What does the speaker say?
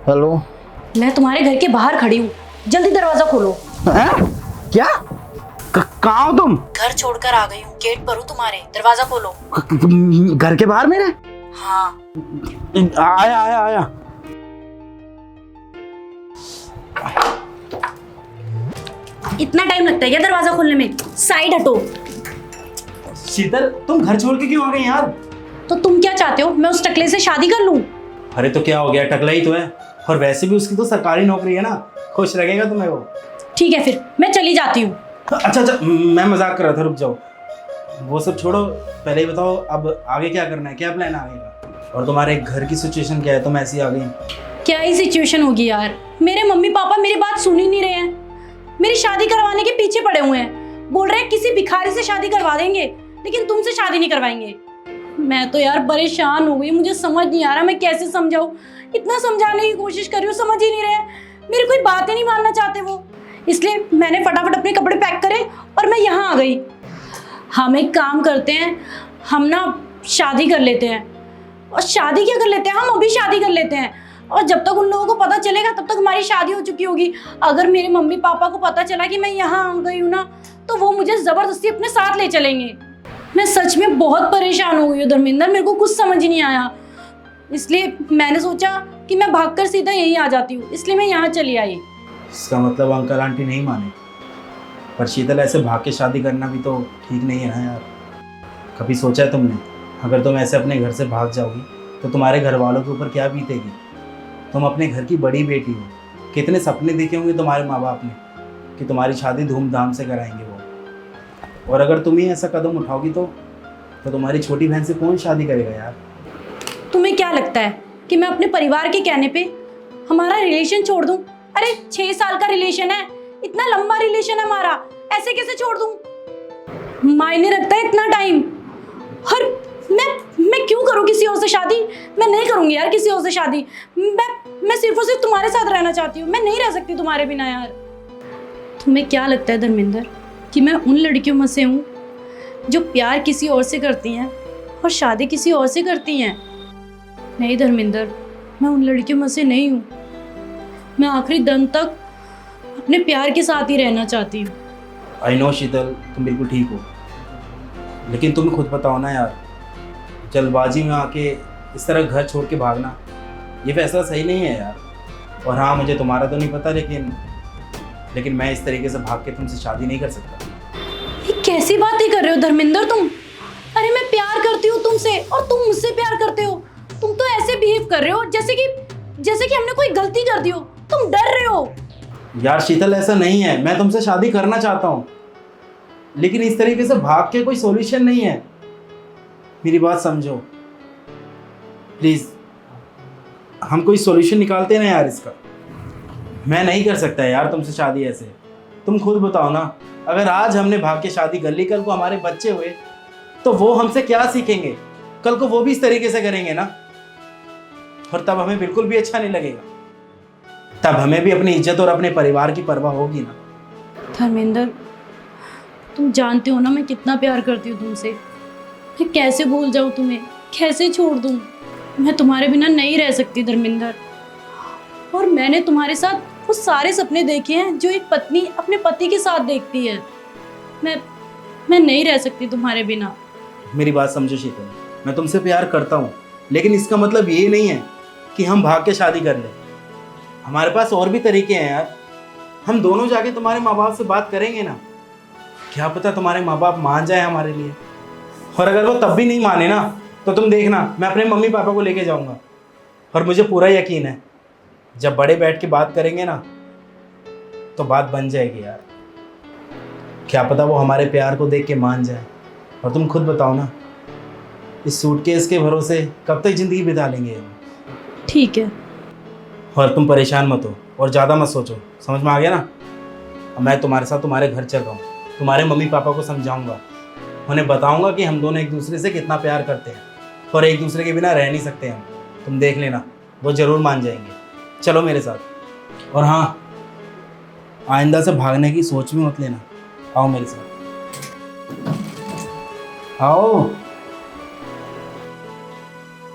Hello. मैं तुम्हारे घर के बाहर खड़ी हूँ, जल्दी दरवाजा खोलो। हैं? क्या? कहाँ हो तुम? घर छोड़कर आ गई हूँ, गेट पर हूँ तुम्हारे, दरवाजा खोलो। घर के बाहर मेरे? हाँ। आया आया आया। इतना टाइम लगता है क्या दरवाजा खोलने में? साइड हटो। शीतल, तुम घर छोड़ के क्यों आ गई यार? तो तुम क्या चाहते हो, मैं उस टकले से शादी कर लूं? अरे तो क्या हो गया, टकला ही तो है। और वैसे भी उसकी तो सरकारी नौकरी है ना, खुश रखेगा तुम्हें वो। ठीक है फिर मैं चली जाती हूँ। अच्छा अच्छा, मैं मजाक कर रहा था, रुक जाओ। वो सब छोड़ो, पहले ही बताओ अब आगे क्या करना है, क्या प्लान आगे का? और तुम्हारे घर की सिचुएशन क्या है, तुम ऐसी आ गई? क्या ही सिचुएशन होगी यार, मेरे मम्मी पापा मेरी बात सुन ही नहीं रहे हैं। मेरी शादी करवाने के पीछे पड़े हुए हैं, बोल रहे हैं किसी भिखारी से शादी करवा देंगे, लेकिन तुमसे शादी नहीं करवाएंगे। मैं तो यार परेशान हो गई, मुझे समझ नहीं आ रहा मैं कैसे समझाऊं। इतना समझाने की कोशिश कर रही हूँ, समझ ही नहीं रहे, मेरी कोई बात ही नहीं मानना चाहते वो। इसलिए मैंने फटाफट अपने कपड़े पैक करे और मैं यहाँ आ गई। हम एक काम करते हैं, हम ना शादी कर लेते हैं। और शादी क्या कर लेते हैं, हम अभी शादी कर लेते हैं। और जब तक उन लोगों को पता चलेगा तब तक हमारी शादी हो चुकी होगी। अगर मेरे मम्मी पापा को पता चला कि मैं यहाँ आ गई हूँ ना, तो वो मुझे ज़बरदस्ती अपने साथ ले चलेंगे। मैं सच में बहुत परेशान हो गई हूँ धर्मेंद्र, मेरे को कुछ समझ नहीं आया। इसलिए मैंने सोचा कि मैं भागकर सीधा यहीं आ जाती हूँ, इसलिए मैं यहाँ चली आई। इसका मतलब अंकल आंटी नहीं माने? पर शीतल, ऐसे भाग के शादी करना भी तो ठीक नहीं है ना यार। कभी सोचा है तुमने, अगर तुम ऐसे अपने घर से भाग जाओगी तो तुम्हारे घर वालों के ऊपर क्या बीतेगी? तुम अपने घर की बड़ी बेटी हो, कितने सपने देखे होंगे तुम्हारे माँ बाप ने कि तुम्हारी शादी धूमधाम से कराएंगे वो। और अगर तुम ही ऐसा कदम उठाओगी तो तुम्हारी छोटी बहन से कौन शादी करेगा यार? तुम्हें क्या लगता है कि मैं अपने परिवार के कहने पे हमारा रिलेशन छोड़ दूं? अरे 6 साल का रिलेशन है, इतना लंबा रिलेशन है हमारा, ऐसे कैसे छोड़ दूं? मायने रखता है इतना टाइम? और मैं क्यों करूं किसी और से शादी? मैं नहीं करूंगी यार किसी और से शादी। मैं सिर्फ और सिर्फ तुम्हारे साथ रहना चाहती हूँ, मैं नहीं रह सकती तुम्हारे बिना यार। तुम्हें क्या लगता है धर्मेंद्र कि मैं उन लड़कियों में से हूँ जो प्यार किसी और से करती हैं और शादी किसी और से करती हैं? नहीं धर्मेंद्र, मैं उन लड़कियों में से नहीं हूँ। मैं आखिरी दम तक अपने प्यार के साथ ही रहना चाहती हूँ। आई नो शीतल, तुम बिल्कुल ठीक हो, लेकिन तुम खुद बताओ ना यार, जल्दबाजी में आके इस तरह घर छोड़ के भागना, ये फैसला सही नहीं है यार। और हाँ, मुझे तुम्हारा तो नहीं पता, लेकिन मैं इस तरीके से भाग के तुमसे शादी नहीं कर सकता। ये कैसी बातें कर रहे हो धर्मेंद्र तुम? अरे मैं प्यार करती हूँ तुमसे और तुम मुझसे प्यार करते हो। तुम तो ऐसे बिहेव कर रहे हो जैसे कि हमने कोई गलती कर दी हो। तुम डर रहे हो। यार शीतल, ऐसा नहीं है, मैं तुमसे शादी करना चाहता हूँ, लेकिन इस तरीके से भाग के कोई सॉल्यूशन नहीं है। मेरी बात समझो प्लीज, हम कोई सॉल्यूशन निकालते हैं ना यार इसका। मैं नहीं कर सकता यार तुमसे शादी ऐसे। तुम खुद बताओ ना, अगर आज हमने भाग के शादी कर ली, कल को हमारे बच्चे हुए तो वो हमसे क्या सीखेंगे? कल को वो भी इस तरीके से करेंगे ना, और तब हमें बिल्कुल भी अच्छा नहीं लगेगा। तब हमें भी अपनी इज्जत और अपने परिवार की परवाह होगी ना। धर्मेंद्र, तुम जानते हो ना मैं कितना प्यार करती हूँ तुमसे। मैं कैसे भूल जाऊँ तुम्हें, कैसे छोड़ दूँ? मैं तुम्हारे बिना नहीं रह सकती धर्मेंद्र। और मैंने तुम्हारे साथ वो सारे सपने देखे हैं जो एक पत्नी अपने पति के साथ देखती है। मैं नहीं रह सकती तुम्हारे बिना। मेरी बात समझो शीतल, मैं तुमसे प्यार करता हूँ, लेकिन इसका मतलब ये नहीं है कि हम भाग के शादी कर लें। हमारे पास और भी तरीके हैं यार। हम दोनों जाके तुम्हारे माँ बाप से बात करेंगे ना, क्या पता तुम्हारे माँ बाप मान जाए हमारे लिए। और अगर वो तब भी नहीं माने ना, तो तुम देखना, मैं अपने मम्मी पापा को लेके जाऊँगा। और मुझे पूरा यकीन है, जब बड़े बैठ के बात करेंगे ना, तो बात बन जाएगी यार। क्या पता वो हमारे प्यार को देख के मान जाए। और तुम खुद बताओ ना, इस सूटकेस के भरोसे कब तक ज़िंदगी बिता लेंगे हम? ठीक है। और तुम परेशान मत हो और ज़्यादा मत सोचो, समझ में आ गया ना? अब मैं तुम्हारे साथ तुम्हारे घर चल रहा हूँ, तुम्हारे मम्मी पापा को समझाऊंगा, उन्हें बताऊंगा कि हम दोनों एक दूसरे से कितना प्यार करते हैं और एक दूसरे के बिना रह नहीं सकते हम। तुम देख लेना, वो ज़रूर मान जाएंगे। चलो मेरे साथ। और हाँ, आइंदा से भागने की सोच भी मत लेना। आओ मेरे साथ, आओ।